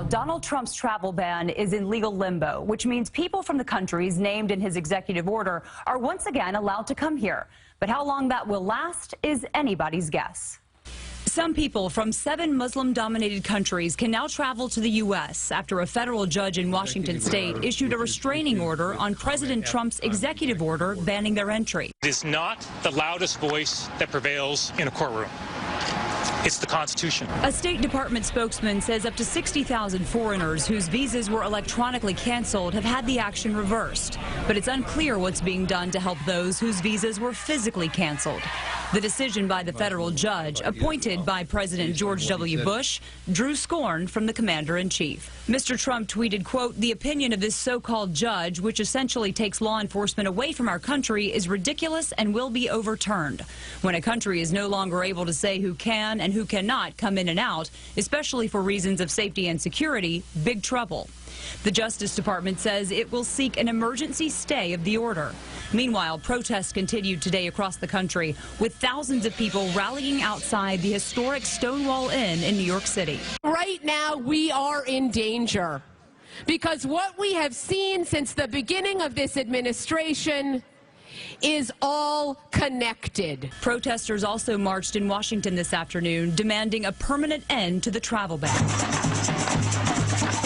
Donald Trump's travel ban is in legal limbo, which means people from the countries named in his executive order are once again allowed to come here. But how long that will last is anybody's guess. Some people from 7 Muslim-dominated countries can now travel to the U.S. after a federal judge in Washington state issued a restraining order on President Trump's executive order banning their entry. It is not the loudest voice that prevails in a courtroom. It's the Constitution. A State Department spokesman says up to 60,000 foreigners whose visas were electronically canceled have had the action reversed. But it's unclear what's being done to help those whose visas were physically canceled. The decision by the federal judge, appointed by President George W. Bush, drew scorn from the commander-in-chief. Mr. Trump tweeted, quote, "The opinion of this so-called judge, which essentially takes law enforcement away from our country, is ridiculous and will be overturned. When a country is no longer able to say who can and who cannot come in and out, especially for reasons of safety and security, big trouble." The Justice Department says it will seek an emergency stay of the order. Meanwhile, protests continued today across the country, with thousands of people rallying outside the historic Stonewall Inn in New York City. Right now, we are in danger because what we have seen since the beginning of this administration is all connected. Protesters also marched in Washington this afternoon, demanding a permanent end to the travel ban.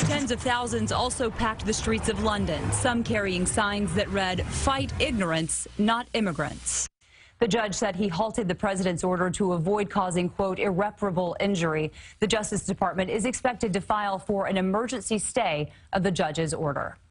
Tens of thousands also packed the streets of London, some carrying signs that read, "Fight ignorance, not immigrants." The judge said he halted the president's order to avoid causing, quote, "irreparable injury." The Justice Department is expected to file for an emergency stay of the judge's order.